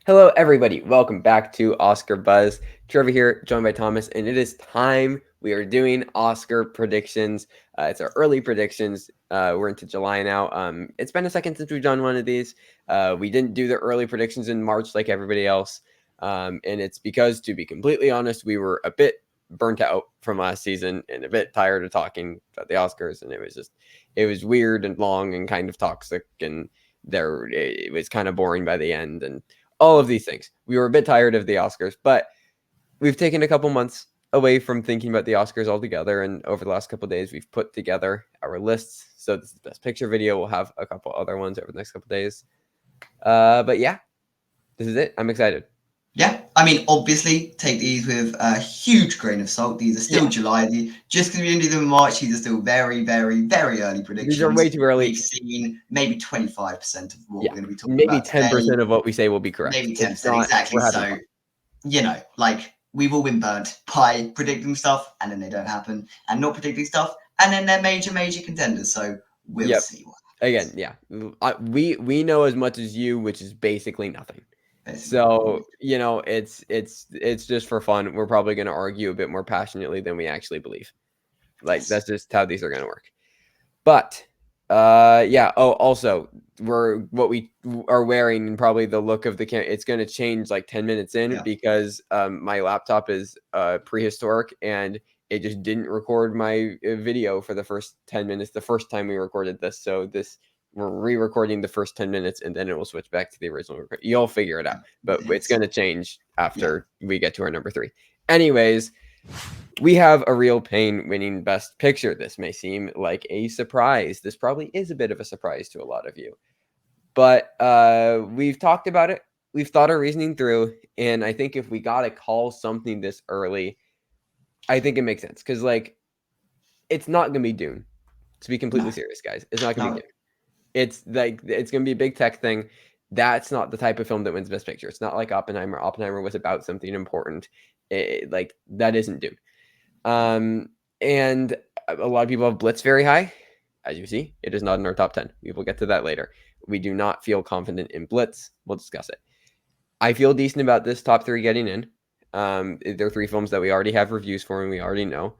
Hello, everybody. Welcome back to Oscar Buzz. Trevor here, joined by Thomas, and it is time. We are doing Oscar predictions. It's our early predictions. We're into July now. It's been a second since we've done one of these. We didn't do the early predictions in March like everybody else, and it's because, to be completely honest, we were a bit burnt out from last season and a bit tired of talking about the Oscars, and it was weird and long and kind of toxic, and it was kind of boring by the end, and all of these things. We were a bit tired of the Oscars, but we've taken a couple months away from thinking about the Oscars altogether. And over the last couple of days, we've put together our lists. So this is the best picture video. We'll have a couple other ones over the next couple of days. But yeah, this is it. I'm excited. Yeah, I mean, obviously, take these with a huge grain of salt. These are still July. Just because we didn't do them in March, these are still very, very, very early predictions. These are way too early. We've seen maybe 25% of what we're going to be talking maybe about. 10% of what we say will be correct. Maybe 10%, exactly. So, we've all been burnt by predicting stuff and then they don't happen, and not predicting stuff and then they're major, major contenders. So we'll see what happens. Again, yeah. We know as much as you, which is basically nothing. So, it's just for fun. We're probably going to argue a bit more passionately than we actually believe. That's just how these are going to work. But, yeah. Oh, also, what we are wearing and probably the look of the camera, it's going to change like 10 minutes in because my laptop is prehistoric and it just didn't record my video for the first 10 minutes the first time we recorded this. So we're re-recording the first 10 minutes and then it will switch back to the original record. You'll figure it out, but it's going to change after we get to our number 3. Anyways, we have a real pain winning best picture. This may seem like a surprise. This probably is a bit of a surprise to a lot of you, but we've talked about it. We've thought our reasoning through, and I think if we got to call something this early, I think it makes sense because it's not going to be Dune. To be completely serious, guys, it's not going to be Dune. It's it's going to be a big tech thing. That's not the type of film that wins Best Picture. It's not like Oppenheimer. Oppenheimer was about something important. That isn't Dune. And a lot of people have Blitz very high. As you see, it is not in our top 10. We will get to that later. We do not feel confident in Blitz. We'll discuss it. I feel decent about this top 3 getting in. They're 3 films that we already have reviews for and we already know.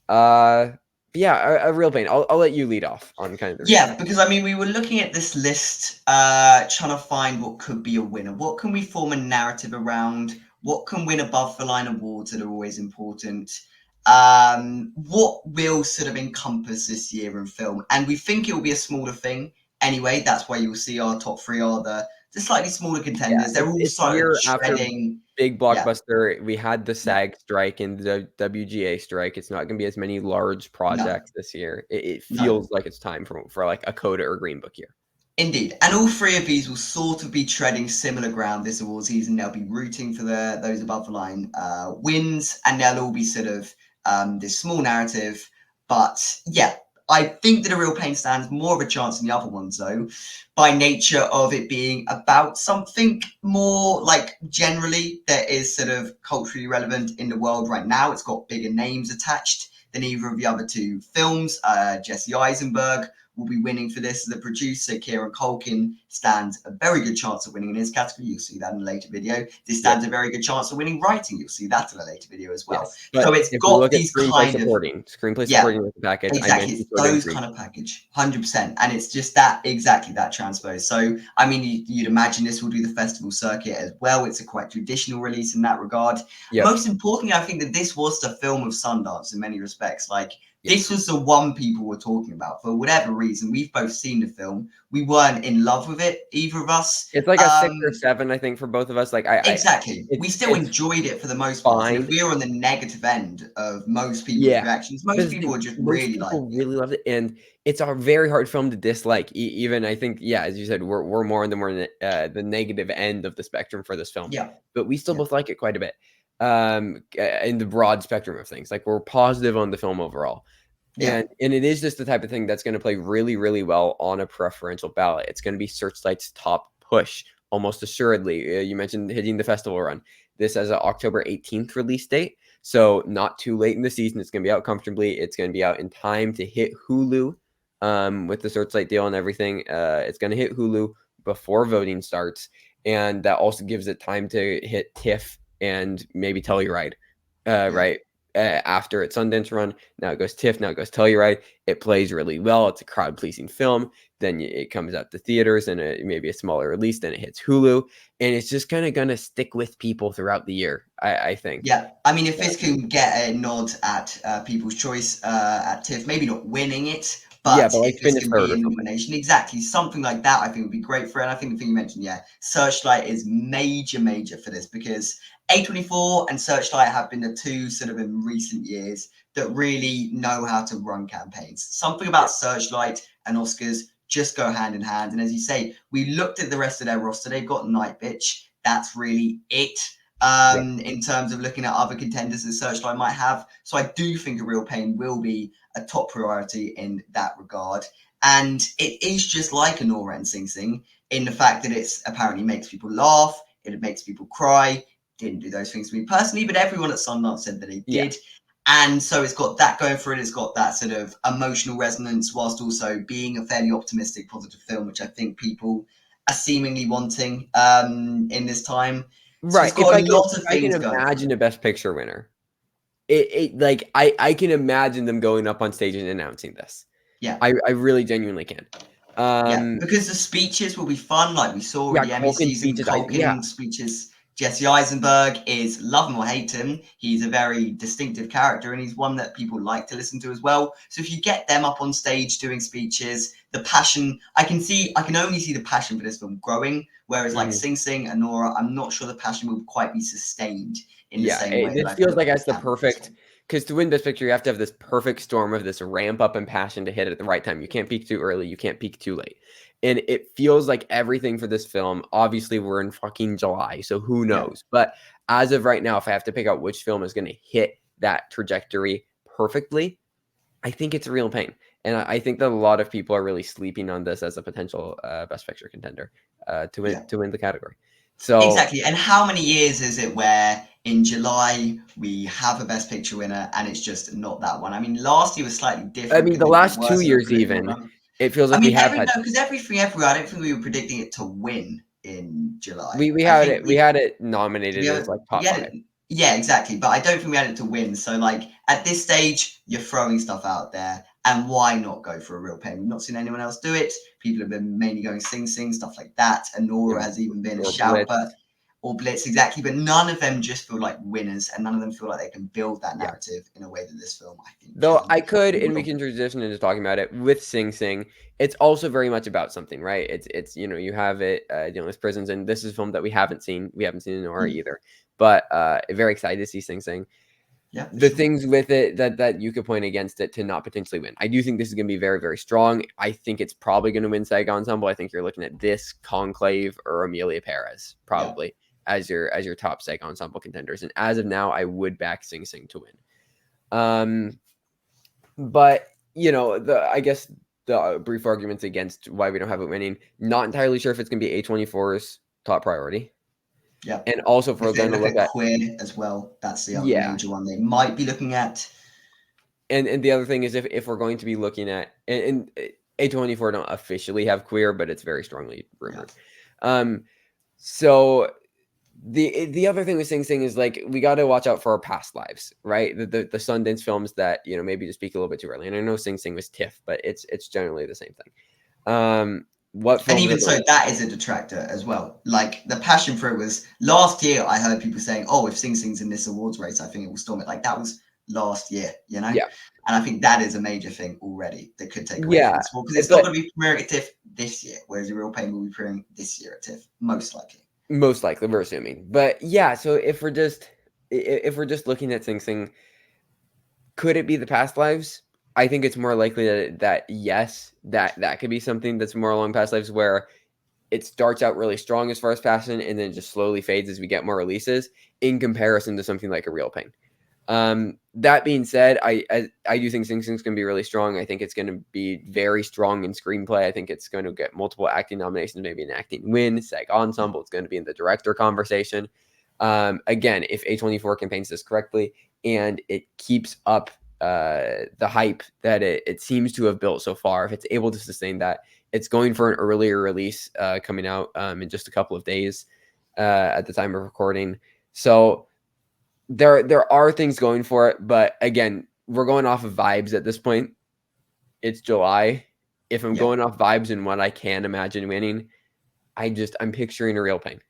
A real pain. I'll let you lead off on kind of the reason. Because I mean, we were looking at this list, trying to find what could be a winner. What can we form a narrative around? What can win above the line awards that are always important? What will sort of encompass this year in film? And we think it will be a smaller thing anyway. That's why you'll see our top 3 are the slightly smaller contenders. They're all sort of treading. Big blockbuster. We had the SAG strike and the WGA strike. It's not going to be as many large projects this year. It feels like it's time for like a Coda or Green Book year. Indeed. And all 3 of these will sort of be treading similar ground this award season. They'll be rooting for those above the line wins, and they'll all be sort of this small narrative. But yeah, I think that A Real Pain stands more of a chance than the other ones, though, by nature of it being about something more like generally that is sort of culturally relevant in the world right now. It's got bigger names attached than either of the other 2 films. Jesse Eisenberg will be winning for this as a producer. Kieran Culkin stands a very good chance of winning in his category. You'll see that in a later video. This stands a very good chance of winning writing. You'll see that in a later video as well. So it's got these kind of screenplay supporting with the package. Exactly, those kind of package, 100%. And it's just that transpose. So I mean, you'd imagine this will do the festival circuit as well. It's a quite traditional release in that regard. Most importantly, I think that this was the film of Sundance in many respects. This was the one people were talking about for whatever reason. We've both seen the film. We weren't in love with it, either of us. It's like a 6 or 7, I think, for both of us. Exactly. We still enjoyed it for the most part. So if we're on the negative end of most people's reactions, most people are just really loved it, and it's a very hard film to dislike. Even I think, as you said, we're more on the negative end of the spectrum for this film. But we still both like it quite a bit. In the broad spectrum of things, we're positive on the film overall. And it is just the type of thing that's going to play really, really well on a preferential ballot. It's going to be Searchlight's top push, almost assuredly. You mentioned hitting the festival run. This has an October 18th release date, so not too late in the season. It's going to be out comfortably. It's going to be out in time to hit Hulu with the Searchlight deal and everything. It's going to hit Hulu before voting starts. and that also gives it time to hit TIFF and maybe Telluride, right? After its Sundance run, now it goes TIFF, now it goes Telluride. It plays really well. It's a crowd-pleasing film. Then it comes out to theaters and maybe a smaller release. Then it hits Hulu, and it's just kind of gonna stick with people throughout the year. I think. Yeah, I mean, if this can get a nod at People's Choice at TIFF, maybe not winning it, Yeah, but but like if this finish can third be or a something. nomination, exactly, something like that, I think would be great for it. And I think the thing you mentioned, yeah, Searchlight is major for this, because A24 and Searchlight have been the two sort of in recent years that really know how to run campaigns. Something about Searchlight and Oscars just go hand in hand. And as you say, we looked at the rest of their roster. They've got Night Bitch. That's really it. Yeah. In terms of looking at other contenders that Searchlight might have. So I do think A Real Pain will be a top priority in that regard. And it is just like Anora and Sing Sing in the fact that it's apparently makes people laugh, it makes people cry. Didn't do those things to me personally, but everyone at Sundance said that it did. And so it's got that going for it. It's got that sort of emotional resonance whilst also being a fairly optimistic, positive film, which I think people are seemingly wanting in this time. So Right. it's If got I a can lot if of I can things going for imagine it. a Best Picture winner, it like I can imagine them going up on stage and announcing this. Yeah. I really genuinely can. Yeah, because the speeches will be fun, like we saw with Yeah, the Emmy Culkin season. speeches. Yeah, Culkin speeches. Jesse Eisenberg is love him or hate him. He's a very distinctive character, and he's one that people like to listen to as well. So if you get them up on stage doing speeches, the passion I can only see the passion for this film growing. Whereas like mhm. Sing Sing and Nora, I'm not sure the passion will quite be sustained in the Yeah, same way that this I feel feels like like it that's the can with this perfect one. because to win Best Picture, you have to have this perfect storm of this ramp up and passion to hit it at the right time. You can't peak too early, you can't peak too late. And it feels like everything for this film. Obviously, we're in fucking July, so who Yeah, knows? But as of right now, if I have to pick out which film is going to hit that trajectory perfectly, I think it's Real Pain. And I think that a lot of people are really sleeping on this as a potential Best Picture contender yeah. to win the category. So Exactly. And how many years is it where in July we have a Best Picture winner and it's just not that one? I mean, last year was slightly I different mean, the because it last was 2 sort of years political even, run. it feels I like we mean, have had because everything everywhere, I don't think we were predicting it to win in July. we I had think it we we had it did we nominated have as, it? like, We top had 5. it. Yeah, exactly. But I don't think we had it to win. So, like, at this stage, you're throwing stuff out there. And why not go for A Real Pain? We've not seen anyone else do it. People have been mainly going Sing Sing, stuff like that. And Nora Yeah, has even been a or shout, Blitz. but or Blitz, exactly. But none of them just feel like winners, and none of them feel like they can build that Yeah. narrative in a way that this film, I think, Though can I could, and and we will. can transition into talking about it with Sing Sing. It's also very much about something, right? It's you have it dealing with prisons, and this is a film that we haven't seen. We haven't seen Nora Mm. either, but very excited to see Sing Sing. Yeah, for The sure. things with it that you could point against it to not potentially win. I do think this is going to be very strong. I think it's probably going to win SAG Ensemble. I think you're looking at this, Conclave, or Amelia Perez Yeah, probably as your top SAG Ensemble contenders. And as of now, I would back Sing Sing to win. But I guess the brief arguments against why we don't have it winning. Not entirely sure if it's going to be A24's top priority, yeah. and also if we're If they going to look look at at Queer as well, that's the other yeah. major one they might be looking at. And the other thing is if we're going to be looking at and A24 don't officially have queer, but it's very strongly Yeah, rumored. So the other thing with Sing Sing is like we got to watch out for our past lives, right? The Sundance films that maybe just speak a little bit too early. And I know Sing Sing was TIFF, but it's generally the same thing. What and films are even so, going? that is a detractor as well. Like the passion for it was last year. I heard people saying, "Oh, if Sing Sing's in this awards race, I think it will storm it." Like that was last year, Yeah, And I think that is a major thing already that could take away from yeah, this war because it's not but going to be premiering at TIFF this year, whereas the Real Pain will be premiering this year at TIFF, most likely. most likely we're assuming. But yeah, so if we're just looking at Sing Sing, could it be the past lives? I think it's more likely that yes, that could be something that's more along past lives where it starts out really strong as far as passion and then just slowly fades as we get more releases in comparison to something like A Real Pain. That being said, I do think Sing Sing's going to be really strong. I think it's going to be very strong in screenplay. I think it's going to get multiple acting nominations, maybe an acting win, SAG Ensemble. It's going to be in the director conversation. Again, if A24 campaigns this correctly and it keeps up the hype that it seems to have built so far, if it's able to sustain that, it's going for an earlier release coming out in just a couple of days. at the time of recording. So there are things going for it, but again, we're going off of vibes at this point. It's July. If I'm Yeah. going off vibes and what I can imagine winning, I'm picturing a real pain.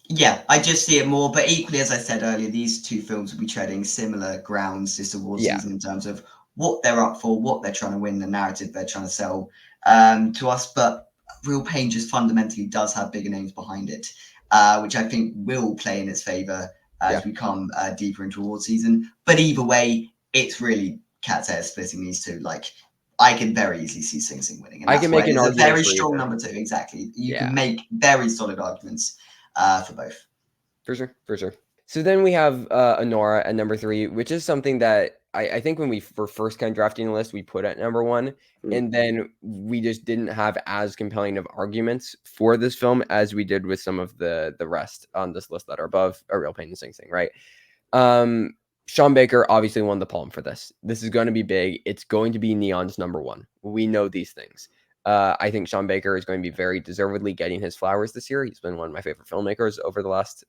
Yeah, I just see it more, but equally, as I said earlier, these two films will be treading similar grounds this award season in terms of what they're up for, what they're trying to win, the narrative they're trying to sell to us. But Real Pain just fundamentally does have bigger names behind it, which I think will play in its favour as we come deeper into award season. But either way, it's really cat's hair splitting these two. Like, I can very easily see Sing Sing winning, and I that's can why make it an is a argument very for strong either. number two. Exactly, you can make very solid arguments for both. For sure. So then we have Honora at number 3, which is something that I think when we were first kind of drafting the list, we put at number 1, and then we just didn't have as compelling of arguments for this film as we did with some of the rest on this list that are above A Real Pain and Sing Sing, right? Sean Baker obviously won the Palm for this. This is going to be big. It's going to be Neon's number 1. We know these things. I think Sean Baker is going to be very deservedly getting his flowers this year. He's been one of my favorite filmmakers over the last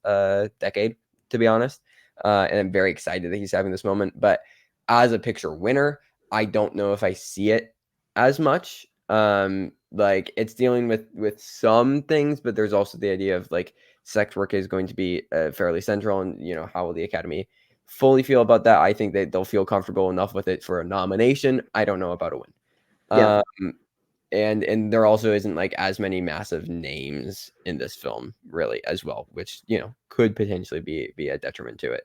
decade, to be honest. And I'm very excited that he's having this moment. But as a picture winner, I don't know if I see it as much. Like it's dealing with some things, but there's also the idea of like sex work is going to be fairly central, and how will the Academy fully feel about that? I think that they'll feel comfortable enough with it for a nomination. I don't know about a win. Yeah. And there also isn't like as many massive names in this film really as well, which could potentially be a detriment to it.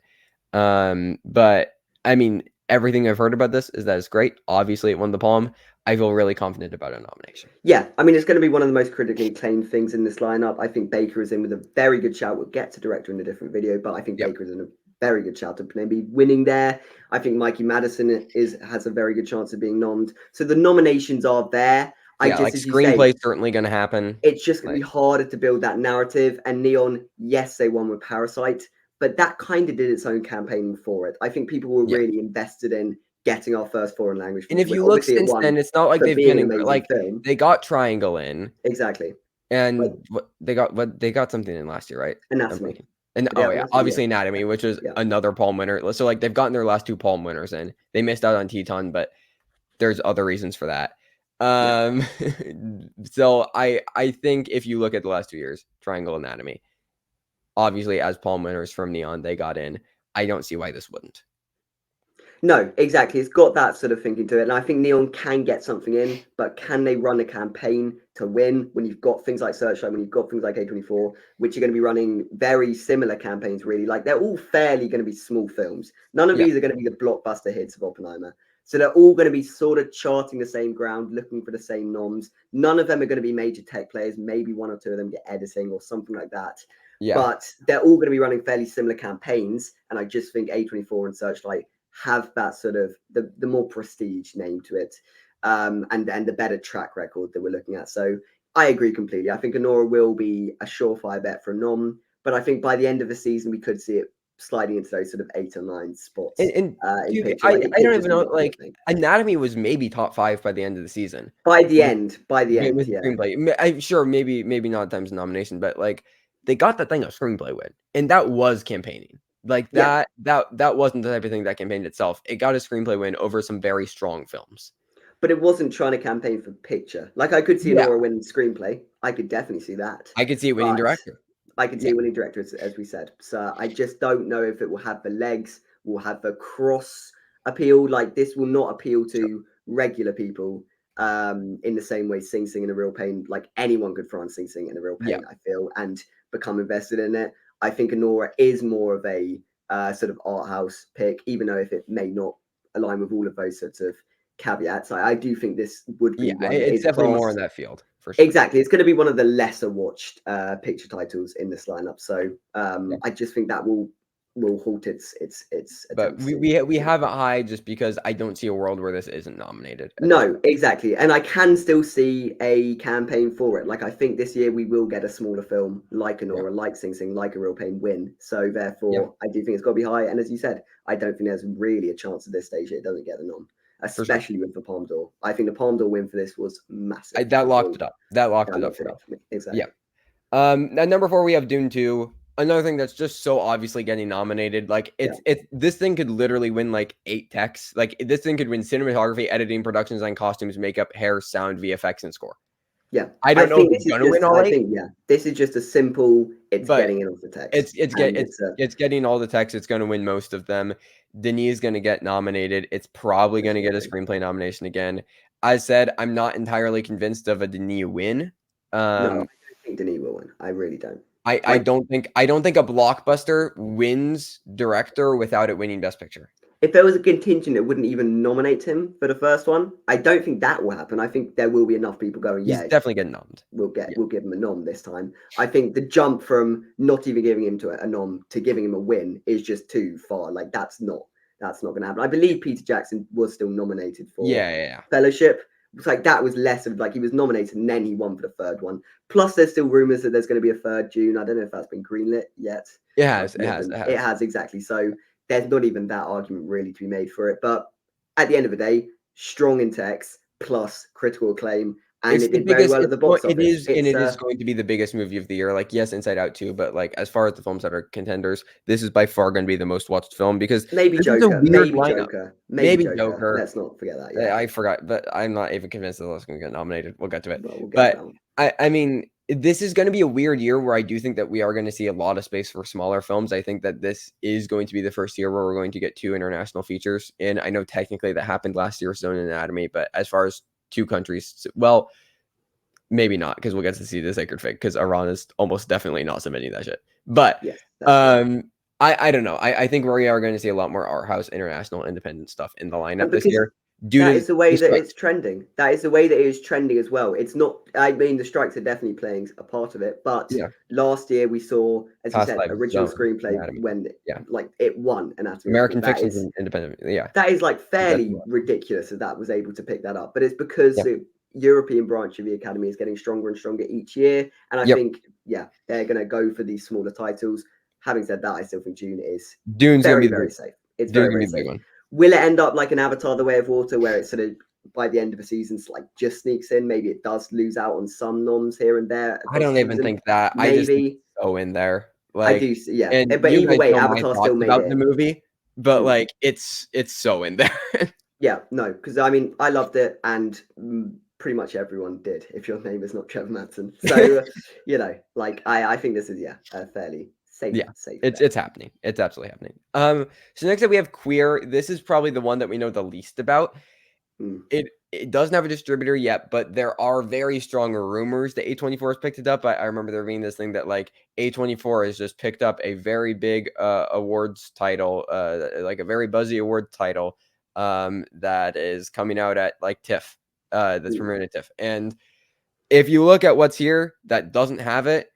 But I mean, everything I've heard about this is that it's great. Obviously, it won the Palm. I feel really confident about a nomination. Yeah, I mean, it's going to be one of the most critically acclaimed things in this lineup. I think Baker is in with a very good shout. We'll get to director in a different video, but I think Baker is in a very good shout of maybe winning there. I think Mikey Madison has a very good chance of being nommed. So the nominations are there. Like screenplay is certainly going to happen. It's just going to be harder to build that narrative. And Neon, yes, they won with Parasite, but that kind of did its own campaign for it. I think people were really invested in getting our first foreign language film. And if you look since then, it's not like they've been like film. They got Triangle in exactly, and they got something in last year, right? Anatomy. And obviously Anatomy, which was another Palm winner. So like they've gotten their last 2 Palm winners in. They missed out on Teton, but there's other reasons for that. So I think if you look at the last 2 years, Triangle, Anatomy, obviously as Palm winners from Neon, they got in. I don't see why this wouldn't. No, exactly. It's got that sort of thinking to it. And I think Neon can get something in, but can they run a campaign to win when you've got things like Searchlight, when you've got things like A24, which are going to be running very similar campaigns, really? Like they're all fairly going to be small films. None of these are going to be the blockbuster hits of Oppenheimer. So they're all going to be sort of charting the same ground, looking for the same noms. None of them are going to be major tech players. Maybe 1 or 2 of them get editing or something like that. But they're all going to be running fairly similar campaigns. And I just think A24 and Searchlight have that sort of the more prestige name to it, and the better track record that we're looking at. So I agree completely. I think Honora will be a surefire bet for a nom, but I think by the end of the season we could see it sliding into those sort of 8 or 9 spots. I don't even know. Like Anatomy was maybe top 5 by the end of the season. By the end, with screenplay. I'm sure maybe not times nomination, but like they got that thing a screenplay win, and that was campaigning. Like that wasn't the type of thing that campaigned itself. It got a screenplay win over some very strong films. But it wasn't trying to campaign for picture. Like I could see Honora winning screenplay. I could definitely see that. I could see it winning director. I could see it winning director, as we said. So I just don't know if it will have the legs, will have the cross appeal. Like this will not appeal to regular people in the same way Sing Sing in A Real Pain. Like anyone could throw on Sing Sing in A Real Pain, I feel, and become invested in it. I think Honora is more of a sort of art house pick, even though if it may not align with all of those sorts of caveats. I do think this would be one. It's definitely more in that field for sure. Exactly, it's going to be one of the lesser watched picture titles in this lineup. So I just think that will halt its. But we have it high just because I don't see a world where this isn't nominated. No, exactly, and I can still see a campaign for it. Like I think this year we will get a smaller film like Honora, like Sing Sing, like A Real Pain win. So therefore, I do think it's got to be high. And as you said, I don't think there's really a chance at this stage it doesn't get the nom, especially with the Palme d'Or. I think the Palme d'Or win for this was massive. That locked it up. That locked it up for me. Exactly. Yeah. At number 4 we have Dune 2. another thing that's just so obviously getting nominated. Like it's this thing could literally win like 8 techs. Like this thing could win cinematography, editing, production design, costumes, makeup, hair, sound, VFX, and score. Yeah, I don't know if think it's this is gonna win just. all I 8, think this is just a simple. It's but getting in off the text. it's getting all the techs. It's gonna win most of them. Denis is gonna get nominated. It's probably gonna get a screenplay nomination again. I said I'm not entirely convinced of a Denis win. No, I don't think Denis will win. I really don't. I don't think a blockbuster wins director without it winning Best Picture. If there was a contingent that wouldn't even nominate him for the first one, I don't think that will happen. I think there will be enough people going, He's definitely getting nommed. We'll give him a nom this time. I think the jump from not even giving him to a nom to giving him a win is just too far. Like that's not going to happen. I believe Peter Jackson was still nominated for Fellowship. It's like that was less of like he was nominated and then he won for the third one. Plus, there's still rumors that there's going to be a third Dune. I don't know if that's been greenlit yet. It has exactly. So there's not even that argument really to be made for it. But at the end of the day, strong in text plus critical acclaim. And it did very well at the box office. It is going to be the biggest movie of the year. Like, yes, Inside Out too, but like as far as the films that are contenders, this is by far going to be the most watched film because maybe Joker. Maybe Joker. Let's not forget that. Yeah, I forgot, but I'm not even convinced that it's going to get nominated. We'll get to it. But I mean, this is going to be a weird year where I do think that we are going to see a lot of space for smaller films. I think that this is going to be the first year where we're going to get 2 international features. And I know technically that happened last year with Stone Anatomy, but as far as 2 countries, well, maybe not because we'll get to see the Sacred Fig because Iran is almost definitely not submitting that shit. But I don't know. I think we are going to see a lot more art house, international, independent stuff in the lineup this year. That is the way that it's trending. That is the way that it is trending as well. It's not. I mean, the strikes are definitely playing a part of it. But last year we saw, as you said, original screenplay when like it won Anatomy. American Fiction is independent. Yeah, that is like fairly ridiculous that was able to pick that up. But it's because the European branch of the Academy is getting stronger and stronger each year. And I think they're going to go for these smaller titles. Having said that, I still think Dune's very, very safe. It's very, very safe. Will it end up like an Avatar: The Way of Water, where it's sort of by the end of the season, like just sneaks in? Maybe it does lose out on some noms here and there. I don't even think that. Maybe I just think it's so in there. Like, I do, but either way, Avatar still made it. The movie, but like it's so in there. No, because I mean, I loved it, and pretty much everyone did. If your name is not Trevor Manson, so like I think this is a fairly. Safe, it's happening. It's absolutely happening. So next up we have Queer. This is probably the one that we know the least about. It doesn't have a distributor yet, but there are very strong rumors that A24 has picked it up. I remember there being this thing that like A24 has just picked up a very big awards title, like a very buzzy award title that is coming out at like TIFF, that's premiering at TIFF. And if you look at what's here that doesn't have it,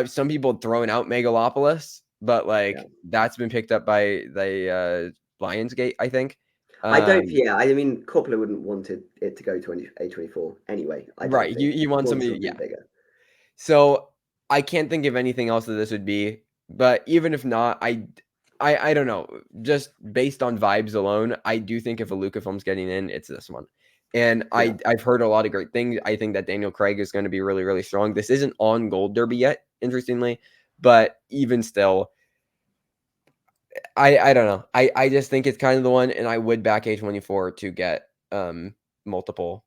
some people throwing out Megalopolis, but like that's been picked up by the Lionsgate, I think. I don't. I mean, Coppola wouldn't want it to go to A24 anyway. Right. You want somebody bigger. So I can't think of anything else that this would be. But even if not, I don't know. Just based on vibes alone, I do think if a Lucasfilm's getting in, it's this one. And I've heard a lot of great things. I think that Daniel Craig is going to be really, really strong. This isn't on Gold Derby yet, interestingly, but even still, I don't know. I just think it's kind of the one, and I would back A24 to get multiple.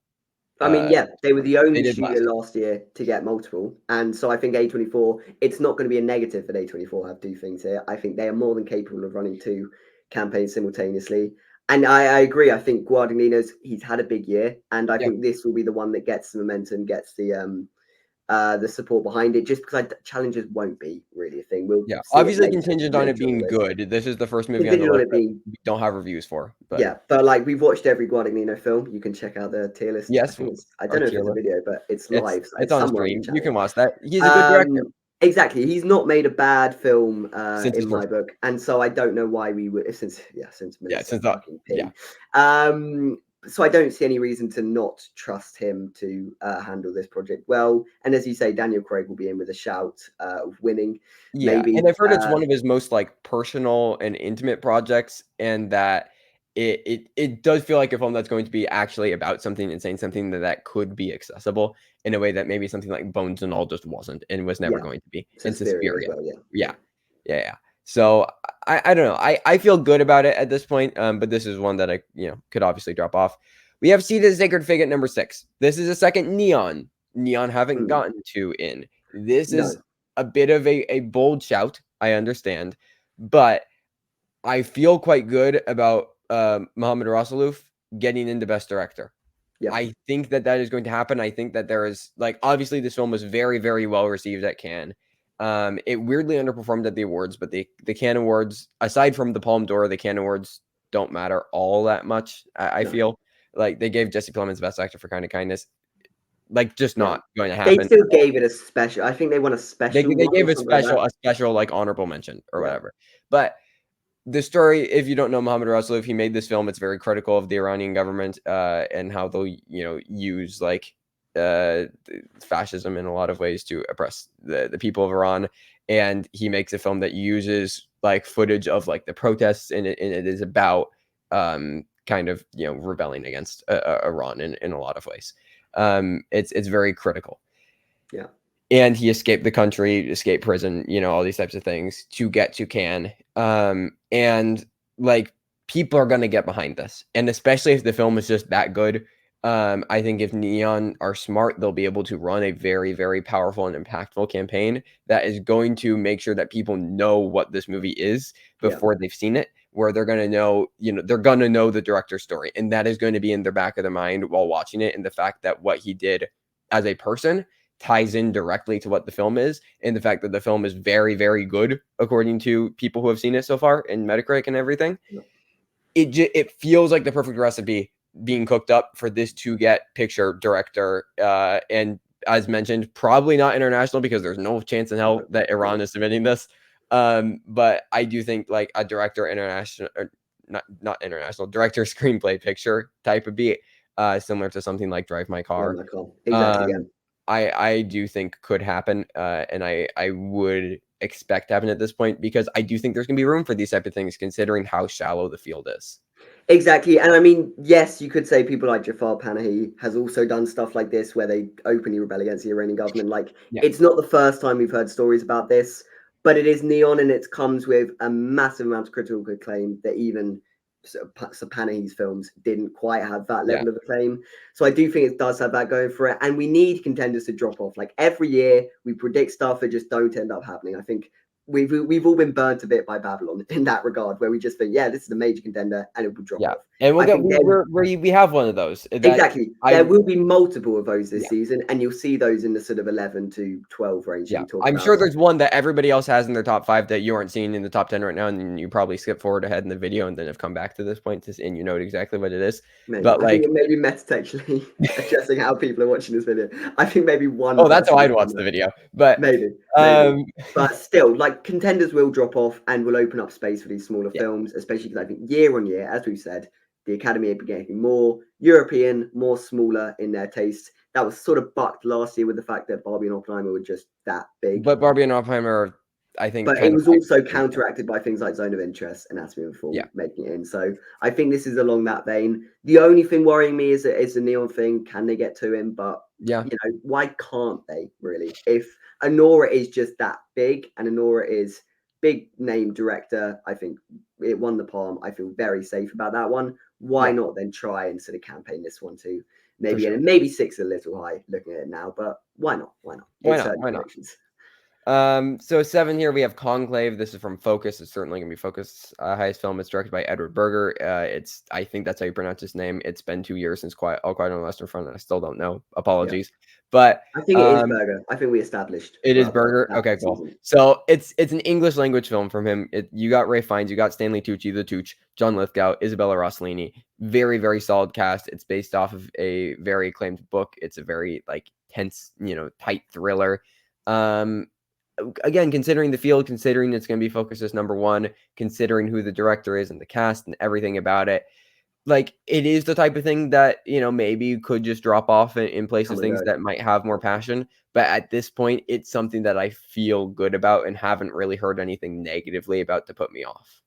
I mean, they were the only studio last year to get multiple, and so I think A24. It's not going to be a negative that A24 have 2 things here. I think they are more than capable of running 2 campaigns simultaneously. And I agree. I think he's had a big year, and I think this will be the one that gets the momentum, gets the support behind it. Just because challenges won't be really a thing. We'll obviously contingent on it being good. This is the first movie on the list we don't have reviews for. But but like we've watched every Guadagnino film. You can check out the tier list. Yes, I don't know if it's a video, but it's live. It's on stream. You can watch that. He's a good director. Exactly. He's not made a bad film in my book. And so I don't know why we would since so I don't see any reason to not trust him to handle this project well. And as you say, Daniel Craig will be in with a shout of winning. Maybe. And I've heard it's one of his most like personal and intimate projects, and that it does feel like a film that's going to be actually about something and saying something that could be accessible in a way that maybe something like Bones and All just wasn't and was never going to be. Suspiria. Well, Yeah. So I don't know. I feel good about it at this point. But this is one that I could obviously drop off. We have See the Sacred Fig at number 6. This is a second Neon. Neon haven't gotten to in. This is a bit of a bold shout. I understand, but I feel quite good about Mohamed Rasuluf getting into Best Director. Yeah. I think that is going to happen. I think that there is, like, obviously this film was very, very well received at Cannes. It weirdly underperformed at the awards, but the Cannes Awards, aside from the Palme d'Or, the Cannes Awards don't matter all that much. I feel like they gave Jesse Plemons Best Actor for Kind of Kindness. Like, just not going to happen. They still gave it a special. I think they won a special. They gave a special like honorable mention or whatever. But the story, if you don't know Mohamed Rasuluf, he made this film. It's very critical of the Iranian government and how they'll use like fascism in a lot of ways to oppress the people of Iran. And he makes a film that uses like footage of like the protests, and it is about kind of rebelling against Iran in a lot of ways. It's very critical. Yeah. And he escaped the country, escaped prison, all these types of things to get to Cannes. And like people are going to get behind this. And especially if the film is just that good, I think if Neon are smart, they'll be able to run a very, very powerful and impactful campaign that is going to make sure that people know what this movie is before they've seen it, where they're going to know, they're going to know the director's story. And that is going to be in the back of their mind while watching it. And the fact that what he did as a person ties in directly to what the film is, and the fact that the film is very, very good according to people who have seen it so far in Metacritic and everything. It feels like the perfect recipe being cooked up for this to get picture, director, and as mentioned, probably not international, because there's no chance in hell that Iran is submitting this. But I do think like a director international, or not international, director screenplay picture type of beat, similar to something like Drive My Car. Exactly. I do think could happen, and I would expect to happen at this point, because I do think there's going to be room for these type of things, considering how shallow the field is. Exactly. And I mean, yes, you could say people like Jafar Panahi has also done stuff like this where they openly rebel against the Iranian government. Like, it's not the first time we've heard stories about this, but it is Neon, and it comes with a massive amount of critical acclaim that even Panahi's films didn't quite have that level of acclaim. So I do think it does have that going for it. And we need contenders to drop off. Like, every year we predict stuff that just don't end up happening. I think we've all been burnt a bit by Babylon in that regard, where we just think, this is a major contender, and it will drop off. And we have one of those. Exactly. There will be multiple of those this season, and you'll see those in the sort of 11 to 12 range. I'm sure there's one that everybody else has in their top 5 that you aren't seeing in the top 10 right now, and you probably skip forward ahead in the video and then have come back to this point and you know exactly what it is. Maybe. But I think maybe metatextually addressing how people are watching this video. I think maybe one. Oh, that's how I'd watch the video. But maybe. But still, like, contenders will drop off and will open up space for these smaller films, especially because I think year on year, as we've said, the Academy are getting more European, more smaller in their taste. That was sort of bucked last year with the fact that Barbie and Oppenheimer were just that big. But Barbie and Oppenheimer, I think, but it was also counteracted by things like Zone of Interest and Anatomy of a Fall making it in. So I think this is along that vein. The only thing worrying me is the Neon thing. Can they get to him? But why can't they really? If Anora is just that big, and Anora is big name director, I think it won the Palm. I feel very safe about that one. Why not then try and sort of campaign this one too? Maybe and maybe 6 a little high looking at it now, but why not? Why not? So 7 here we have Conclave. This is from Focus. It's certainly gonna be Focus highest film. It's directed by Edward Berger. I think that's how you pronounce his name. It's been 2 years since All Quiet on the Western Front, and I still don't know. Apologies. But I think it is Berger. I think we established it is Berger. Okay, cool. So it's an English language film from him. You got Ray Fiennes, you got Stanley Tucci, the Tooch, John Lithgow, Isabella Rossellini. Very, very solid cast. It's based off of a very acclaimed book. It's a very like tense, tight thriller. Again, considering the field, considering it's going to be Focus as number 1, considering who the director is and the cast and everything about it, like, it is the type of thing that, maybe could just drop off in places, things that might have more passion. But at this point, it's something that I feel good about and haven't really heard anything negatively about to put me off.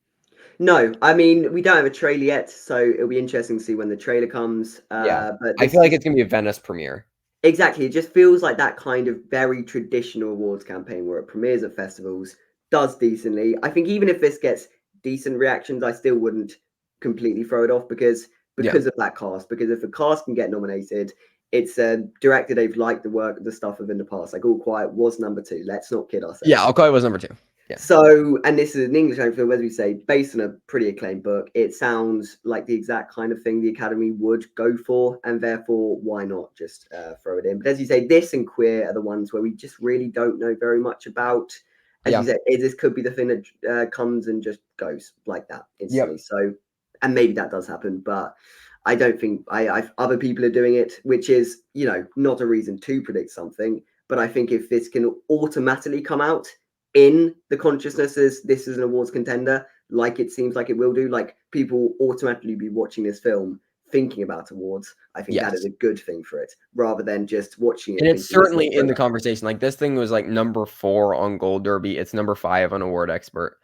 No, I mean, we don't have a trailer yet, so it'll be interesting to see when the trailer comes. But I feel like it's going to be a Venice premiere. Exactly. It just feels like that kind of very traditional awards campaign where it premieres at festivals, does decently. I think even if this gets decent reactions, I still wouldn't completely throw it off because of that cast. Because if a cast can get nominated, it's a director they've liked the stuff of in the past. Like All Quiet was number 2. Let's not kid ourselves. Yeah, All Quiet was number 2. Yeah. So, and this is an English language film, as we say, based on a pretty acclaimed book. It sounds like the exact kind of thing the Academy would go for, and therefore, why not just throw it in? But as you say, this and Queer are the ones where we just really don't know very much about. As you said, this could be the thing that comes and just goes like that instantly. Yep. So, and maybe that does happen, but I don't think other people are doing it, which is, not a reason to predict something. But I think if this can automatically come out in the consciousness as this is an awards contender, like it seems like it will do, like people will automatically be watching this film thinking about awards. I think that is a good thing for it, rather than just watching it. And it's certainly in the conversation. Like this thing was like number 4 on Gold Derby. It's number 5 on Award Expert.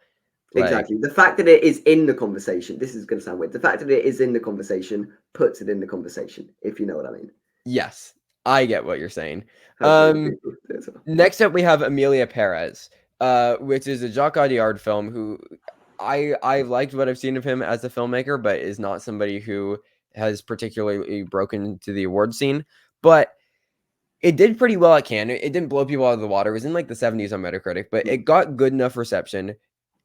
Exactly. The fact that it is in the conversation, this is going to sound weird. The fact that it is in the conversation puts it in the conversation, if you know what I mean. Yes, I get what you're saying. Next up, we have Emilia Perez, which is a Jacques Audiard film. Who I liked what I've seen of him as a filmmaker, but is not somebody who has particularly broken into the award scene. But it did pretty well at Cannes. It didn't blow people out of the water. It was in like the 70s on Metacritic, but it got good enough reception.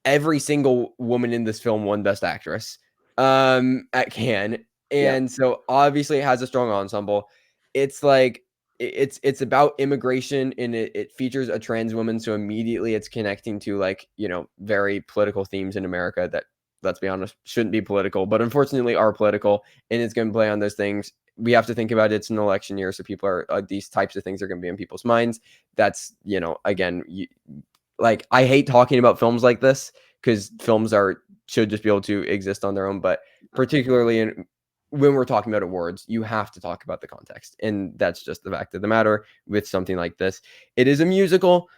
Every single woman in this film won Best Actress at Cannes. And so obviously it has a strong ensemble. It's like it's about immigration, and it features a trans woman, so immediately it's connecting to like, very political themes in America that, let's be honest, shouldn't be political, but unfortunately are political, and it's going to play on those things. We have to think about it's an election year, so people are these types of things are going to be in people's minds. That's, again, like I hate talking about films like this because films should just be able to exist on their own, but particularly when we're talking about awards, you have to talk about the context, and that's just the fact of the matter with something like this. It is a musical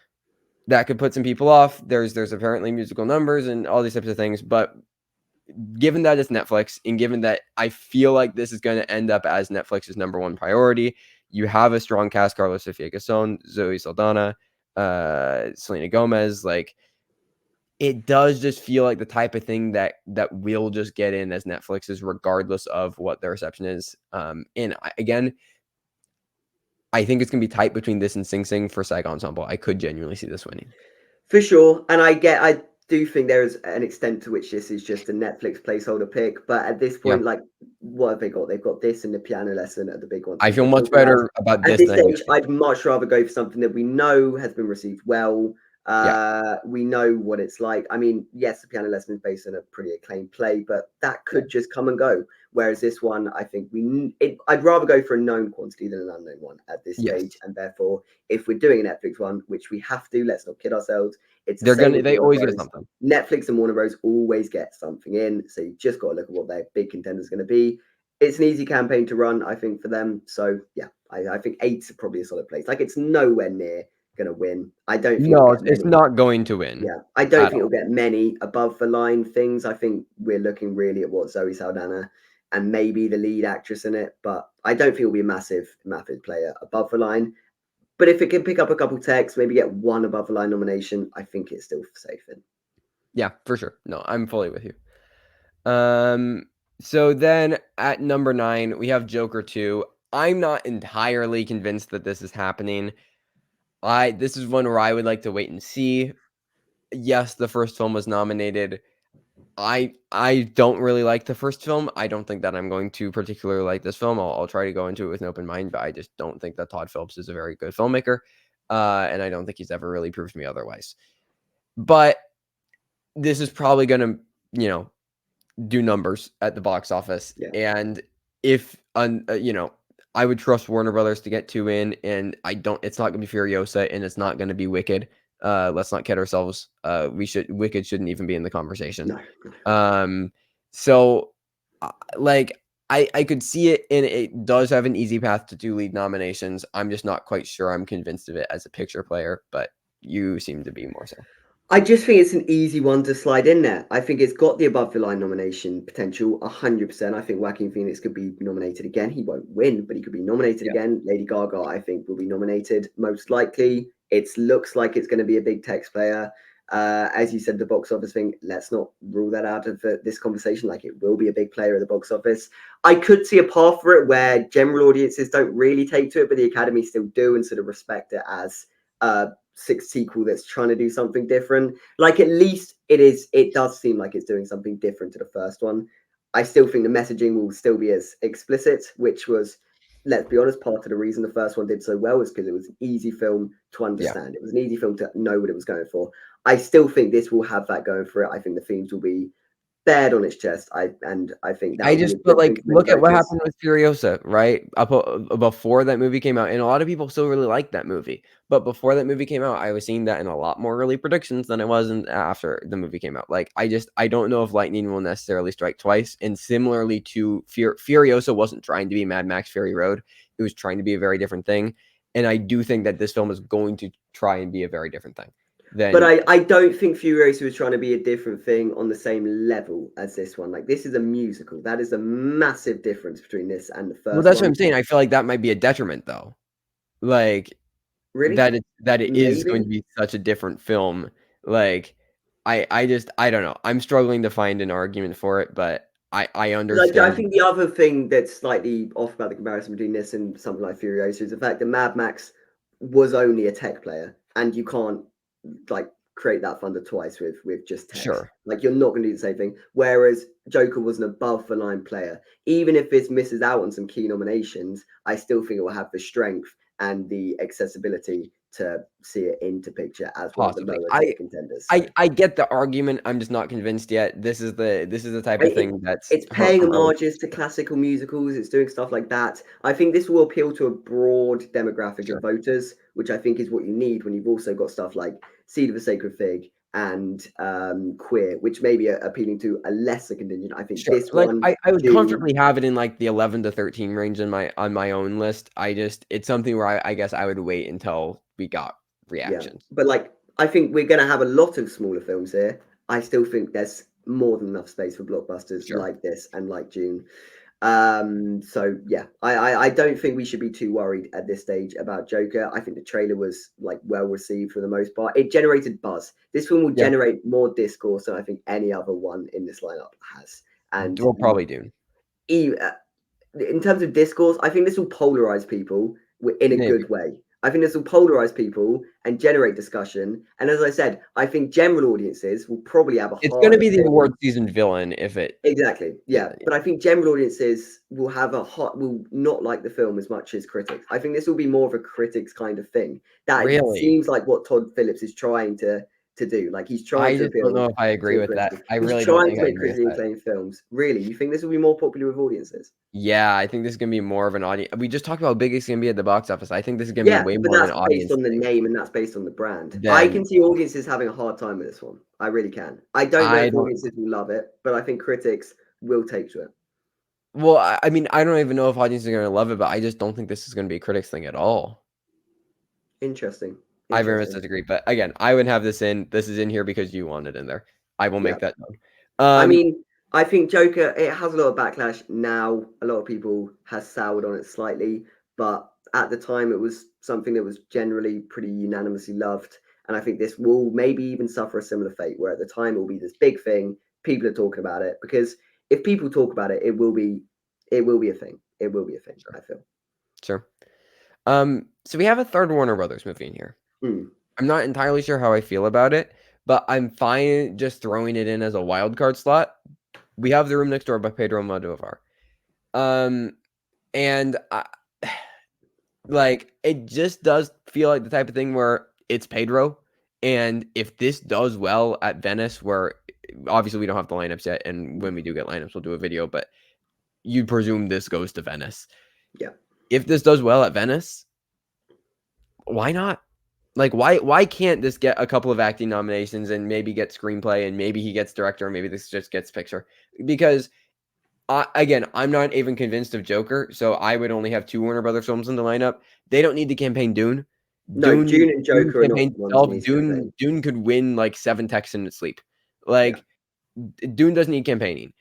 that could put some people off. There's apparently musical numbers and all these types of things, but given that it's Netflix, and given that I feel like this is going to end up as Netflix's number 1 priority, you have a strong cast: Carlos Sofia Gasson, Zoe Saldana, Selena Gomez. Like, it does just feel like the type of thing that will just get in as Netflix's, regardless of what the reception is. And again, I think it's gonna be tight between this and Sing Sing for SAG Ensemble. I could genuinely see this winning for sure, and I do think there is an extent to which this is just a Netflix placeholder pick. But at this point, like, what have they got? They've got this and the piano lesson at the big one. I feel much better about this. At this stage, I'd much rather go for something that we know has been received well. We know what it's like. I mean, yes, the piano lesson is based on a pretty acclaimed play, but that could just come and go. Whereas this one, I think I'd rather go for a known quantity than an unknown one at this stage. And therefore, if we're doing a Netflix one, which we have to, let's not kid ourselves. They always get something. Netflix and Warner Bros. Always get something in. So you just got to look at what their big contender is going to be. It's an easy campaign to run, I think, for them. So yeah, I think 8's probably a solid place. Like, it's nowhere near going to win. I don't think. No, it's not going to win. Yeah, I don't think it'll get many above the line things. I think we're looking really at what Zoe Saldana and maybe the lead actress in it, but I don't think it'll be a massive player above the line. But if it can pick up a couple techs, maybe get one above the line nomination, I think it's still safe in. Yeah, for sure. No, I'm fully with you. So then at number 9, we have Joker 2. I'm not entirely convinced that this is happening. This is one where I would like to wait and see. Yes, the first film was nominated. I don't really like the first film. I don't think that I'm going to particularly like this film. I'll try to go into it with an open mind, but I just don't think that Todd Phillips is a very good filmmaker. And I don't think he's ever really proved me otherwise. But this is probably going to, do numbers at the box office. Yeah. And if, I would trust Warner Brothers to get 2 in, and it's not going to be Furiosa, and it's not going to be Wicked. Let's not kid ourselves. Wicked shouldn't even be in the conversation. No. So like I could see it, and it does have an easy path to 2 lead nominations. I'm just not quite sure I'm convinced of it as a picture player, but you seem to be more so. I just think it's an easy one to slide in there. I think it's got the above the line nomination potential 100%. I think Joaquin Phoenix could be nominated again. He won't win, but he could be nominated again. Lady Gaga, I think, will be nominated most likely. It looks like it's going to be a big text player. As you said, the box office thing, let's not rule that out of this conversation. Like, it will be a big player at the box office. I could see a path for it where general audiences don't really take to it, but the Academy still do and sort of respect it as a sixth sequel that's trying to do something different. Like, at least it does seem like it's doing something different to the first one. I still think the messaging will still be as explicit, which was, let's be honest, part of the reason the first one did so well was because it was an easy film to understand. It was an easy film to know what it was going for. I still think this will have that going for it. I think the themes will be bared on its chest. I think that I will be just a but good like thing for many look at what voters. happened with Furiosa, right? Before that movie came out, and a lot of people still really like that movie. But before that movie came out, I was seeing that in a lot more early predictions than I was in after the movie came out. Like I don't know if lightning will necessarily strike twice. And similarly to Furiosa wasn't trying to be Mad Max Fury Road; it was trying to be a very different thing. And I do think that this film is going to try and be a very different thing. But I don't think Furiosa was trying to be a different thing on the same level as this one. Like, this is a musical. That is a massive difference between this and the first well, that's one. what I'm saying. I feel like that might be a detriment, though. Like Really? that it is going Maybe? to be such a different film. Like I don't know. I'm struggling to find an argument for it, but I I understand. think the other thing that's slightly off about the comparison between this and something like Furiosa is the fact that Mad Max was only a tech player, and you can't like create that thunder twice with just text. Sure. Like, you're not going to do the same thing. Whereas Joker was an above the line player. Even if this misses out on some key nominations, I still think it will have the strength and the accessibility to see it into picture as one of the Possibly. lower tier contenders. So. I get the argument. I'm just not convinced yet. This is the type of thing that's It's paying homages to classical musicals. It's doing stuff like that. I think this will appeal to a broad demographic Sure. of voters, which I think is what you need when you've also got stuff like Seed of a Sacred Fig and Queer, which may be appealing to a lesser contingent. I think Sure. this Like one, I would Dune, comfortably have it in like the 11 to 13 range on my own list. It's something where I guess I would wait until we got reactions. But like, I think we're going to have a lot of smaller films here. I still think there's more than enough space for blockbusters Sure. like this and like Dune. So yeah, I don't think we should be too worried at this stage about Joker. I think the trailer was like well received for the most part. It generated buzz. This film will generate more discourse than I think any other one in this lineup has. And we'll probably do. In terms of discourse, I think this will polarize people in a Maybe. good way. I think this will polarize people and generate discussion. And as I said, I think general audiences will probably have a It's going to be the time. award season villain if it Exactly. Yeah. But I think general audiences will will not like the film as much as critics. I think this will be more of a critics kind of thing. That Really? seems like what Todd Phillips is trying to do. Like, he's trying I to just don't know if I agree with that. I He's really don't trying think to I make agree with critically that. acclaimed films. Really? You think this will be more popular with audiences? Yeah, I think this is gonna be more of an audience. We just talked about how big it's gonna be at the box office. I think this is gonna be way but more of that's an audience based on the thing. name and that's based on the brand. I Then can see audiences having a hard time with this one. I really can. I don't know I if don't. audiences will love it, but I think critics will take to it. Well, I mean, I don't even know if audiences are gonna love it, but I just don't think this is gonna be a critics thing at all. Interesting. I very much disagree. But again, I would have this in. This is in here because you want it in there. I will make that known. I mean, I think Joker, it has a lot of backlash now. A lot of people has soured on it slightly, but at the time it was something that was generally pretty unanimously loved. And I think this will maybe even suffer a similar fate, where at the time it will be this big thing. People are talking about it because if people talk about it, it will be a thing. It will be a thing, Sure. I feel. Sure. So we have a third Warner Brothers movie in here. I'm not entirely sure how I feel about it, but I'm fine just throwing it in as a wild card slot. We have The Room Next Door by Pedro Almodovar. And like, it just does feel like the type of thing where it's Pedro. And if this does well at Venice, where obviously we don't have the lineups yet, and when we do get lineups, we'll do a video, but you'd presume this goes to Venice. Yeah. If this does well at Venice, why not? Like, why can't this get a couple of acting nominations and maybe get screenplay and maybe he gets director and maybe this just gets picture? Because again, I'm not even convinced of Joker, so I would only have 2 Warner Brothers films in the lineup. They don't need to campaign Dune. No, Dune and Joker are not ones Dune could win like 7 texts in its sleep. Like, Dune doesn't need campaigning.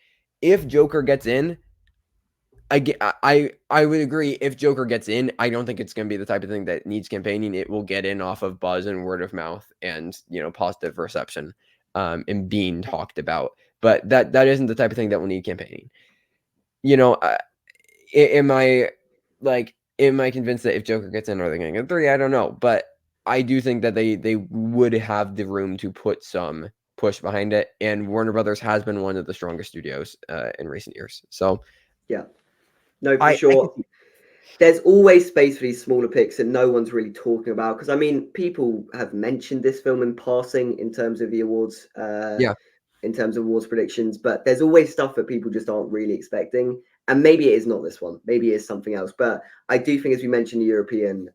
If Joker gets in, I would agree. If Joker gets in, I don't think it's going to be the type of thing that needs campaigning. It will get in off of buzz and word of mouth and positive reception, and being talked about. But that isn't the type of thing that will need campaigning. Am I convinced that if Joker gets in, are they going to get 3? I don't know, but I do think that they would have the room to put some push behind it, and Warner Brothers has been one of the strongest studios in recent years. So yeah, no, for sure. There's always space for these smaller picks that no one's really talking about, because I mean, people have mentioned this film in passing in terms of the awards, in terms of awards predictions, but there's always stuff that people just aren't really expecting. And maybe it is not this one, maybe it is something else. But I do think, as we mentioned, the European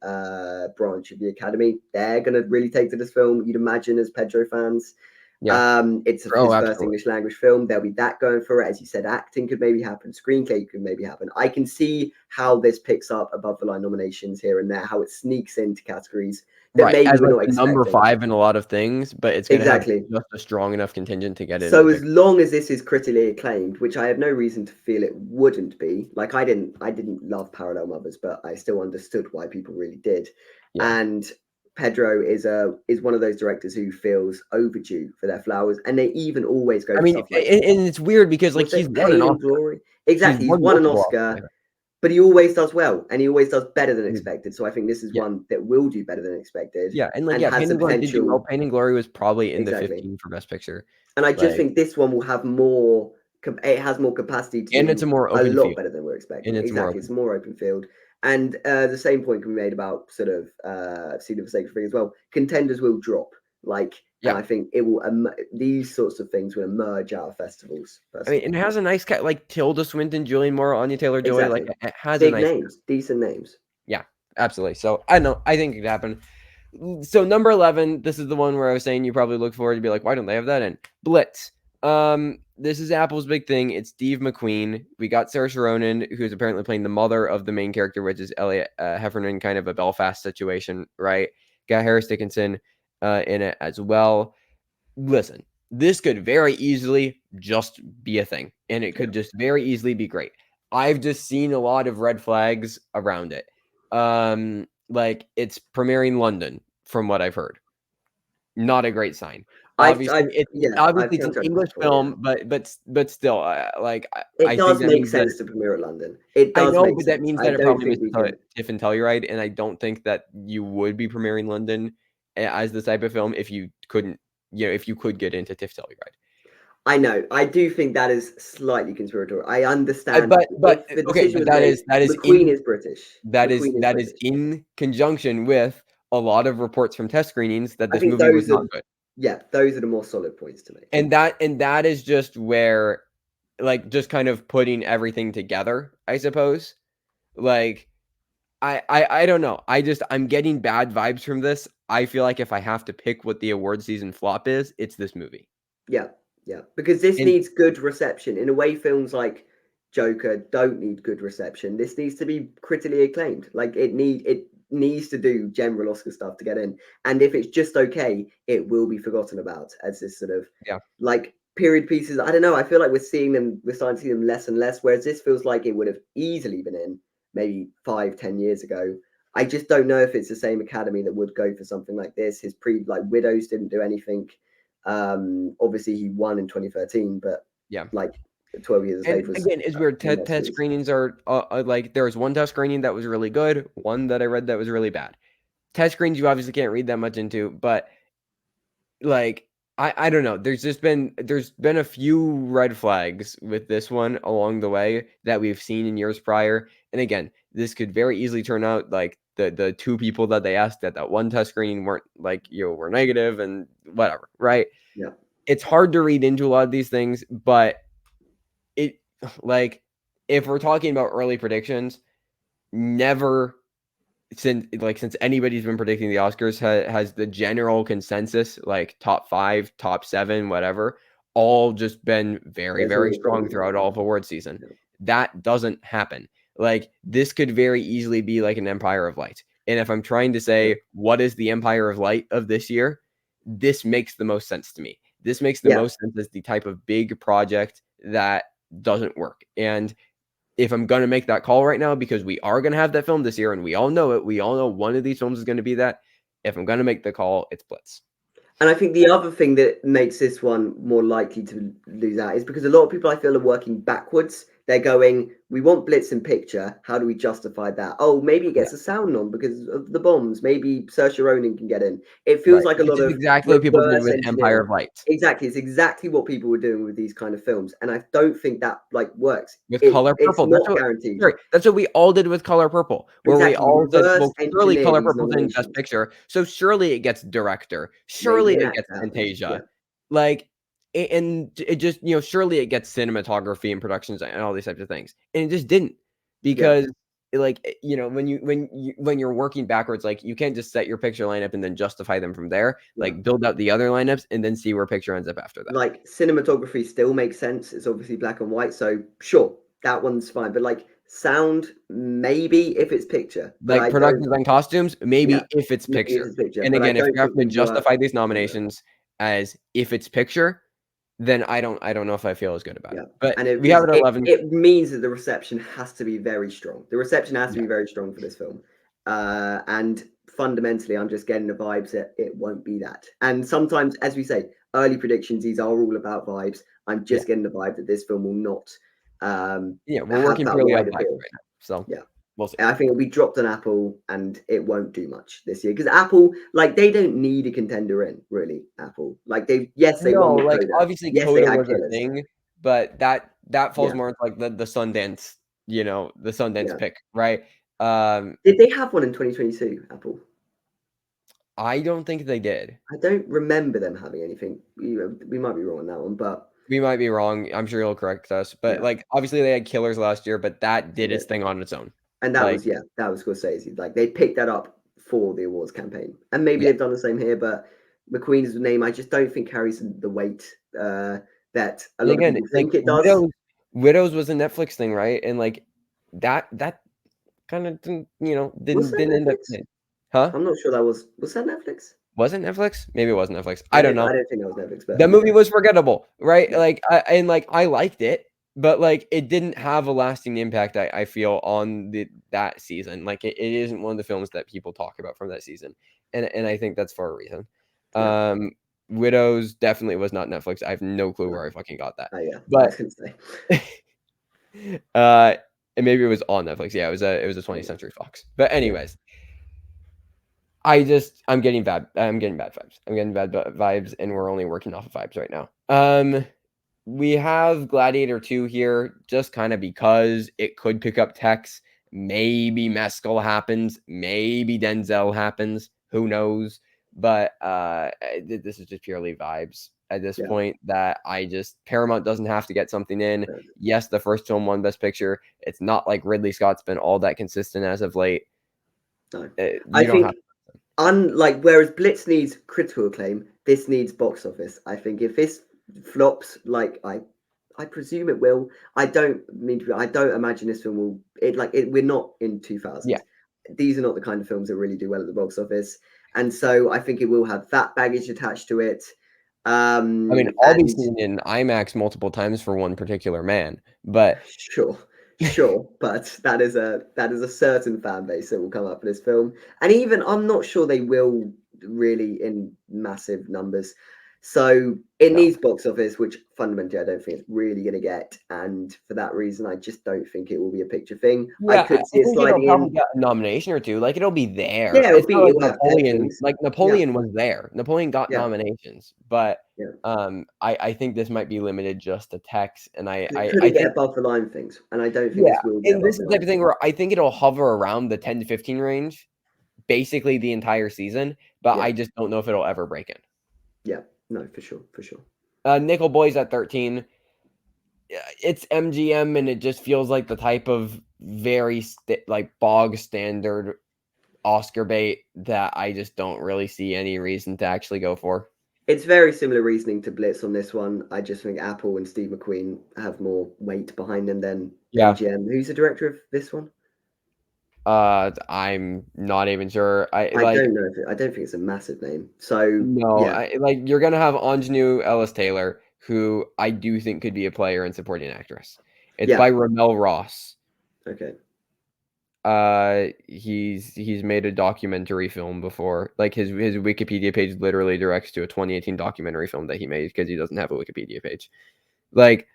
branch of the Academy, they're going to really take to this film, you'd imagine, as Pedro fans. It's his first English language film. There'll be that going for it. As you said, acting could maybe happen, screenplay could maybe happen. I can see how this picks up above the line nominations here and there, how it sneaks into categories that maybe as we're not expecting. Number 5 in a lot of things, but it's going to have just a strong enough contingent to get in. So as long as this is critically acclaimed, which I have no reason to feel it wouldn't be, like I didn't love Parallel Mothers, but I still understood why people really did. And Pedro is one of those directors who feels overdue for their flowers, and they even always go. Stuff like, and it's weird because he's won an Oscar. Glory. Exactly, he's won an Oscar, but he always does well, and he always does better than expected. So I think this is one that will do better than expected. Yeah, and Pain and Glory did do well. Pain and Glory was probably in the 15 for Best Picture. And I just think this one will have more. It has more capacity to and it's a more open lot field. Better than we're expecting. And it's more open field. And the same point can be made about sort of Seed of a Sacred Thing as well. Contenders will drop. And I think it will. These sorts of things will emerge out of festivals. Personally. I mean, it has a nice like Tilda Swinton, Julianne Moore, Anya Taylor-Joy. Exactly. Like it has big a nice names, decent names. Yeah, absolutely. So I know. I think it could happen. So number 11, this is the one where I was saying you probably look forward to be like, why don't they have that in? Blitz. This is Apple's big thing. It's Steve McQueen. We got Saoirse Ronan, who's apparently playing the mother of the main character, which is Elliot Heffernan, kind of a Belfast situation, right? Got Harris Dickinson in it as well. Listen, this could very easily just be a thing, and it could just very easily be great. I've just seen a lot of red flags around it. Like it's premiering London, from what I've heard. Not a great sign. Obviously, it's an English film, but still, it does make sense to premiere at London. It does. I know, but that means that it probably makes TIFF and Telluride, and I don't think that you would be premiering London as the type of film if you couldn't, if you could get into TIFF Telluride. I know. I do think that is slightly conspiratorial. I understand, but McQueen is British. That is in conjunction with a lot of reports from test screenings that this movie was not good. Yeah, those are the more solid points to me. And that is just where, like, just kind of putting everything together, I suppose. Like, I don't know. I'm getting bad vibes from this. I feel like if I have to pick what the award season flop is, it's this movie. Yeah, because this needs good reception. In a way, films like Joker don't need good reception. This needs to be critically acclaimed. Like it needs to do general Oscar stuff to get in. And if it's just okay, it will be forgotten about as this sort of like period pieces. I don't know. I feel like we're starting to see them less and less. Whereas this feels like it would have easily been in maybe 5-10 years ago. I just don't know if it's the same Academy that would go for something like this. His Widows didn't do anything. Obviously he won in 2013, but like 12 years later. Again, it's weird. Test screenings are like there was one test screening that was really good, one that I read that was really bad. Test screens you obviously can't read that much into, but like I don't know. There's been a few red flags with this one along the way that we've seen in years prior. And again, this could very easily turn out like the two people that they asked at that one test screening weren't like were negative and whatever, right? Yeah. It's hard to read into a lot of these things, but it like if we're talking about early predictions, never since anybody's been predicting the Oscars has the general consensus like top 5, top 7, whatever, all just been very, very strong throughout all of award season. Yeah. That doesn't happen. Like this could very easily be like an Empire of Light. And if I'm trying to say what is the Empire of Light of this year, this makes the most sense to me. This makes the most sense as the type of big project that doesn't work. And if I'm gonna make that call right now, because we are gonna have that film this year, and we all know it, we all know one of these films is gonna be that. If I'm gonna make the call, it's Blitz. And I think the other thing that makes this one more likely to lose out is because a lot of people I feel are working backwards. They're going, we want Blitz in picture. How do we justify that? Oh, maybe it gets a sound on because of the bombs. Maybe Saoirse Ronan can get in. It feels like a Which lot is of exactly what people did reverse with Empire engineering. of Light. Exactly. It's exactly what people were doing with these kind of films. And I don't think that works. With Color It's Purple. not guaranteed. That's what we all did with Color Purple, where we Exactly. all said, Reverse well, surely engineer Color these Purple's in Best nominations. Picture, so surely it gets director. Maybe Surely an it actor gets happens. Fantasia. Yeah. Like, and it just, surely it gets cinematography and productions and all these types of things. And it just didn't, because when you're working backwards, like, you can't just set your picture lineup and then justify them from there. Like, build out the other lineups and then see where picture ends up after that. Like, cinematography still makes sense. It's obviously black and white, so sure, that one's fine. But like sound, maybe if it's picture. But Like, productions and costumes, maybe if it's maybe picture. it's picture. And But I again, if don't you have think to these work. justify these nominations as if it's picture, then I don't know if I feel as good about it. But And we have it at 11. it means that the reception has to be very strong. The reception has to be very strong for this film. And fundamentally, I'm just getting the vibes that it won't be that. And sometimes, as we say, early predictions, these are all about vibes. I'm just getting the vibe that this film will not we're working purely on vibes right now. So we'll see. I think it'll be dropped on Apple, and it won't do much this year because Apple, like, they don't need a contender in, really. Apple, like, they won with Coda. Obviously, yes, Coda they had was killers. a thing, but that falls more into like the Sundance, the Sundance pick, right? Did they have one in 2022, Apple? I don't think they did. I don't remember them having anything. We might be wrong on that one, but we might be wrong. I'm sure you'll correct us. But like, obviously they had Killers last year, but that did its thing on its own. And that was Scorsese. Like, they picked that up for the awards campaign, and maybe they've done the same here. But McQueen's name, I just don't think carries the weight that a lot of people think it does. Widows was a Netflix thing, right? And like that kind of didn't end up. Huh? I'm not sure that was that Netflix? Was it Netflix? Maybe it wasn't Netflix. I don't know. I don't think that was Netflix. But the movie was forgettable, right? Like, I liked it, but like, it didn't have a lasting impact. I feel on that season. Like, it isn't one of the films that people talk about from that season, and I think that's for a reason. Widows definitely was not Netflix. I have no clue where I fucking got that. But and maybe it was on Netflix. Yeah, it was a 20th Century Fox. But anyways. I'm getting bad vibes. I'm getting bad vibes, and we're only working off of vibes right now. We have Gladiator 2 here, just kind of because it could pick up Tex. Maybe Mescal happens. Maybe Denzel happens. Who knows? But this is just purely vibes at this point, that Paramount doesn't have to get something in. Yes, the first film won Best Picture. It's not like Ridley Scott's been all that consistent as of late. No. I think unlike, whereas Blitz needs critical acclaim, this needs box office. I think if this flops, like I presume it will. I don't imagine this film will. We're not in 2000. Yeah. These are not the kind of films that really do well at the box office, and so I think it will have that baggage attached to it. I mean, I'll be seen in IMAX multiple times for one particular man, but sure, but that is a certain fan base that will come up for this film, and even I'm not sure they will really in massive numbers. So it needs box office, which fundamentally I don't think it's really going to get, and for that reason, I just don't think it will be a picture thing. Yeah, I could see it sliding it'll probably in. get a nomination or two. Like, it'll be there. Yeah, it'll be Napoleon. Like, Napoleon was there. Napoleon got nominations, but I think this might be limited just to Tex, and I couldn't get above the line things, and I don't think this will get. And this is the type of thing where I think it'll hover around the 10 to 15 range, basically the entire season. But I just don't know if it'll ever break in. Yeah. No, for sure. Nickel Boy's at 13. It's MGM, and it just feels like the type of very bog standard Oscar bait that I just don't really see any reason to actually go for. It's very similar reasoning to Blitz on this one. I just think Apple and Steve McQueen have more weight behind them than MGM. Who's the director of this one? I'm not even sure. I don't know. I don't think it's a massive name. So no, you're gonna have Anjanou Ellis Taylor, who I do think could be a player and supporting actress. It's by Ramel Ross, Okay. He's made a documentary film before. Like his Wikipedia page literally directs to a 2018 documentary film that he made because he doesn't have a Wikipedia page. Like,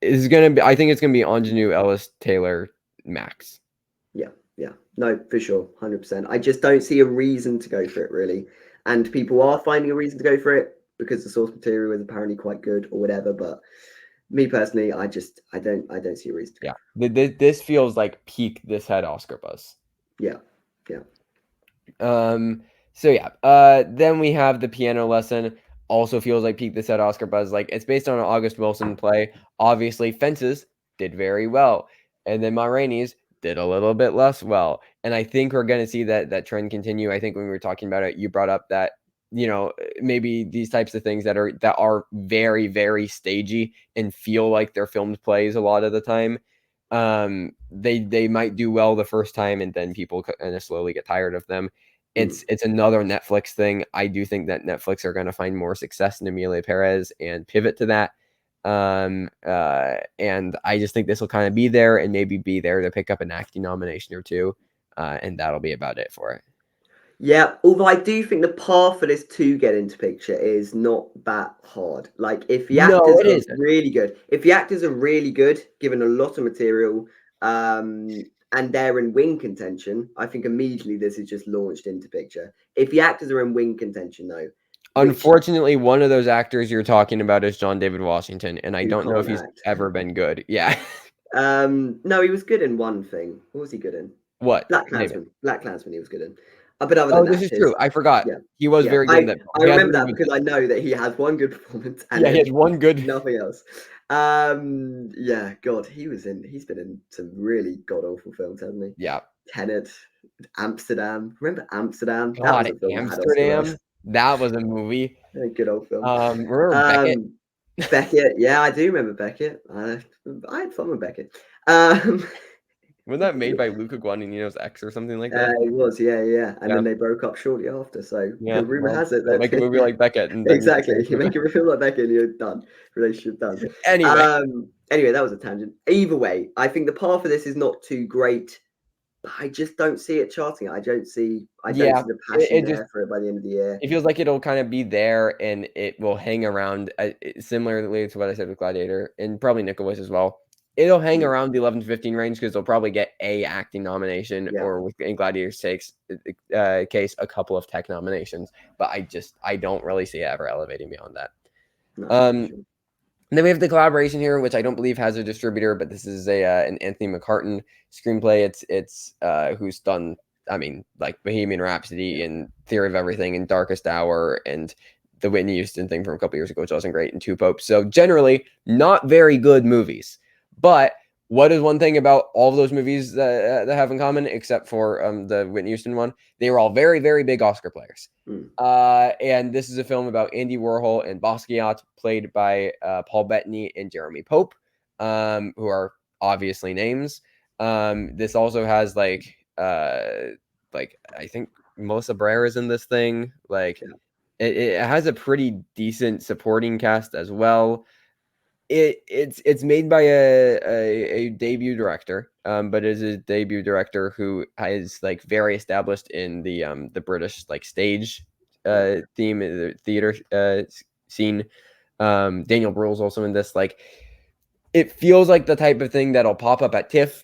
it's gonna be. I think it's gonna be Ingenue, Ellis, Taylor, Max. Yeah. No, for sure, 100%. I just don't see a reason to go for it really, and people are finding a reason to go for it because the source material is apparently quite good or whatever. But me personally, I don't see a reason to go. Yeah, this feels like peak this had Oscar buzz. Yeah. So yeah, then we have The Piano Lesson. Also feels like peak this had Oscar buzz. Like, it's based on an August Wilson play. Obviously, Fences did very well, and then Ma Rainey's did a little bit less well. And I think we're going to see that trend continue. I think when we were talking about it, you brought up that, maybe these types of things that are very, very stagey and feel like they're filmed plays a lot of the time. They might do well the first time, and then people kind of slowly get tired of them. It's another Netflix thing. I do think that Netflix are going to find more success in Emilia Perez and pivot to that. And I just think this will kind of be there and maybe be there to pick up an acting nomination or two. And that'll be about it for it. Yeah, although I do think the path for this to get into picture is not that hard. Like, if the actors are really good, given a lot of material, and they're in win contention, I think immediately this is just launched into picture. If the actors are in win contention, though, unfortunately, one of those actors you're talking about is John David Washington, and I don't know if he's ever been good. Yeah. No, he was good in one thing. What was he good in? What? Black Klansman. Black Klansman he was good in. But other than that, this is true. I forgot. Yeah, he was very good in that. I remember that because I know that he has one good performance. And he has one good. Nothing else. Yeah, God, he's been in some really god awful films, hasn't he? Yeah. Tenet, Amsterdam. Remember Amsterdam? God, that was a film Amsterdam. That was a movie. A good old film. Remember Beckett? Beckett, yeah, I do remember Beckett. I had fun with Beckett. Wasn't that made by Luca Guadagnino's ex or something like that? It was, yeah. And then they broke up shortly after. So the rumor has it that make a movie like Beckett, and exactly, you make a film like Beckett, and you're done. Relationship done. Anyway, that was a tangent. Either way, I think the path for this is not too great, but I just don't see it charting. I don't see the passion there for it by the end of the year. It feels like it'll kind of be there, and it will hang around, similarly to what I said with Gladiator, and probably Nicholas as well. It'll hang around the 11 to 15 range because they'll probably get a acting nomination, or in Gladiator's case, a couple of tech nominations. But I don't really see it ever elevating beyond that. No, then we have the collaboration here, which I don't believe has a distributor, but this is an Anthony McCartan screenplay. It's who's done, like Bohemian Rhapsody and Theory of Everything and Darkest Hour and the Whitney Houston thing from a couple years ago, which wasn't great, and Two Popes. So generally, not very good movies. But what is one thing about all of those movies that have in common, except for the Whitney Houston one? They were all very, very big Oscar players. And this is a film about Andy Warhol and Basquiat, played by Paul Bettany and Jeremy Pope, who are obviously names. This also has I think Melissa Brera is in this thing. It has a pretty decent supporting cast as well. It's made by a debut director, but it is a debut director who is very established in the British stage theme, the theater scene. Daniel Bruhl's also in this. It feels like the type of thing that'll pop up at TIFF.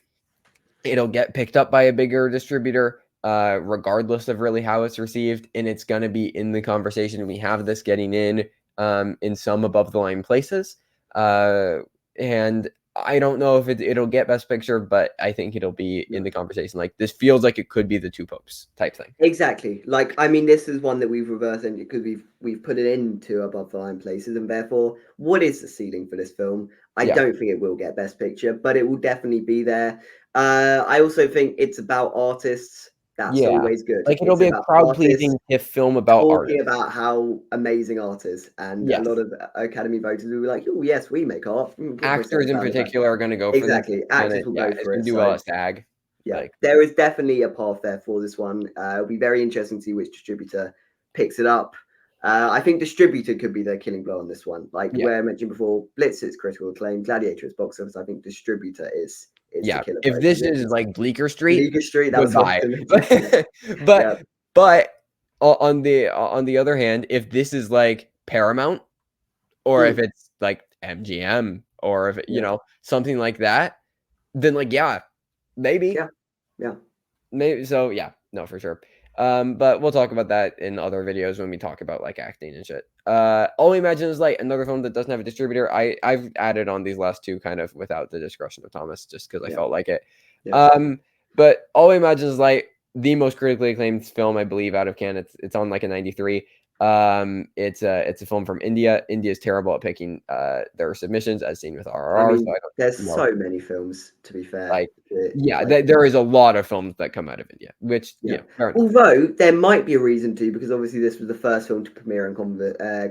It'll get picked up by a bigger distributor, regardless of really how it's received, and it's gonna be in the conversation. We have this getting in some above the line places. And I don't know if it'll get Best Picture, but I think it'll be in the conversation. This feels like it could be the Two Popes type thing. Exactly. This is one that we've reversed engineered because we've put it into above the line places, and therefore, what is the ceiling for this film? I don't think it will get Best Picture, but it will definitely be there. I also think it's about artists. That's always good. It'll be a crowd-pleasing film about talking about how amazing art is, and a lot of Academy voters will be like, "Oh, yes, we make art." Actors in particular are going to go for exactly. This. Actors will go for it. Do well at SAG. Yeah, there is definitely a path there for this one. It'll be very interesting to see which distributor picks it up. I think distributor could be the killing blow on this one. Where I mentioned before, Blitz is critical acclaim, Gladiator is box office. I think distributor is is Yeah, the killer if post. this is like Bleecker Street, Bleecker Street, that was goodbye. awesome. But on the other hand, if this is like Paramount, or if it's like MGM, or if you know, something like that, then like maybe. Yeah. Maybe so. Yeah, no, for sure. But we'll talk about that in other videos when we talk about like acting and shit. All we imagine is like another film that doesn't have a distributor. I've added on these last two kind of without the discretion of Thomas, just because I felt like it. But all we imagine is like the most critically acclaimed film, I believe, out of Cannes. It's on like a 93. It's a film from India. India's terrible at picking their submissions, as seen with RRR. I mean, so there's so many films, to be fair. Like, there is a lot of films that come out of India, which although there might be a reason to, because obviously this was the first film to premiere in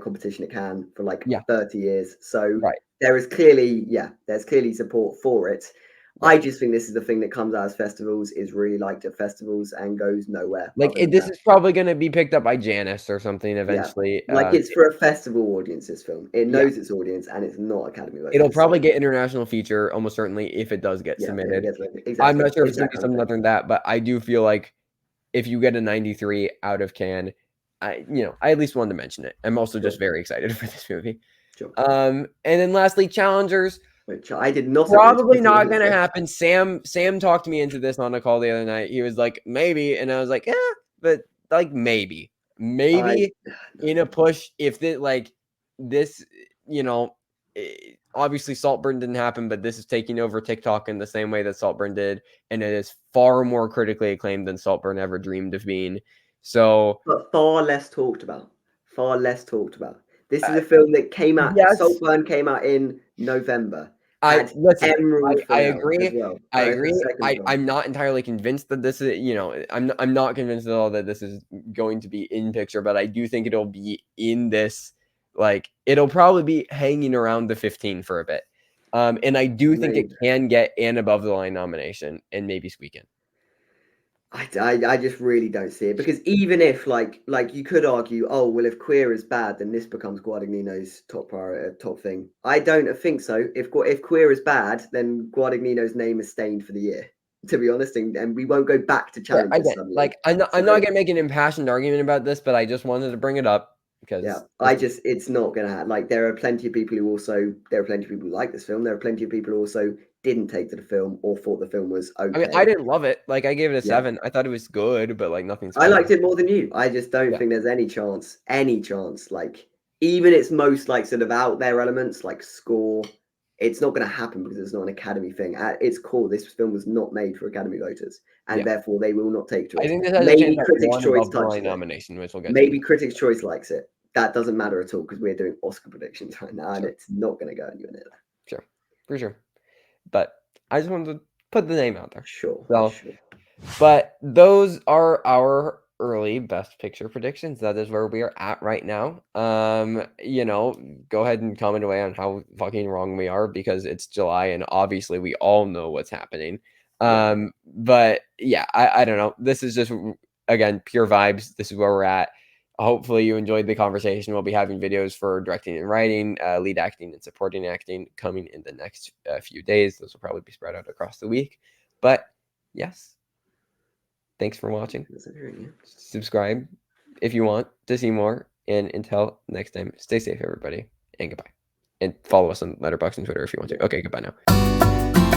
competition at Cannes for like 30 years. So there is clearly there's clearly support for it. I just think this is the thing that comes out as festivals, is really liked at festivals and goes nowhere. Like this is probably going to be picked up by Janus or something eventually. Like it's for a festival audience. This film, it knows its audience, and it's not Academy voters. It'll probably get international feature almost certainly if it does get submitted. Exactly. I'm not sure if it's going to be something other than that, but I do feel like if you get a 93 out of Cannes, I at least wanted to mention it. I'm also just very excited for this movie. Sure. And then lastly, challengers. Which I did not. Probably not going to happen. Sam talked me into this on a call the other night. He was like, maybe, and I was like, but like maybe in a push. If this, obviously Saltburn didn't happen, but this is taking over TikTok in the same way that Saltburn did, and it is far more critically acclaimed than Saltburn ever dreamed of being. So, but far less talked about. This is a film that came out. Saltburn came out in November. I agree. As well. I agree. I'm not entirely convinced that this is, I'm not convinced at all that this is going to be in picture, but I do think it'll be in this. Like it'll probably be hanging around the 15 for a bit. And I do think it can get an above the line nomination and maybe squeak in. I just really don't see it, because even if like you could argue, oh well, if Queer is bad, then this becomes Guadagnino's top priority, top thing. I don't think so. If Queer is bad, then Guadagnino's name is stained for the year, to be honest, and we won't go back to challenge. I'm not gonna make an impassioned argument about this, but I just wanted to bring it up because it's not gonna happen. Like there are plenty of people who like this film. There are plenty of people who also didn't take to the film or thought the film was okay. I mean, I didn't love it. Like I gave it a 7. I thought it was good, but like nothing special. I liked it more than you. I just don't think there's any chance. Like even its most like sort of out there elements, like score, it's not going to happen because it's not an Academy thing. At its core, this film was not made for Academy voters, and therefore they will not take to it. I think this has maybe Critics' Choice touches nomination, which we'll get. Maybe Critics' Choice likes it. That doesn't matter at all because we're doing Oscar predictions right now, and it's not going to go anywhere near that. Sure, for sure. But I just wanted to put the name out there. Sure. But those are our early Best Picture predictions. That is where we are at right now. Go ahead and comment away on how fucking wrong we are, because it's July and obviously we all know what's happening. But yeah, I don't know. This is just, again, pure vibes. This is where we're at. Hopefully you enjoyed the conversation. We'll be having videos for directing and writing, lead acting and supporting acting coming in the next few days. Those will probably be spread out across the week. But yes, thanks for watching. Subscribe if you want to see more. And until next time, stay safe, everybody, and goodbye. And follow us on Letterboxd and Twitter if you want to. Okay, goodbye now.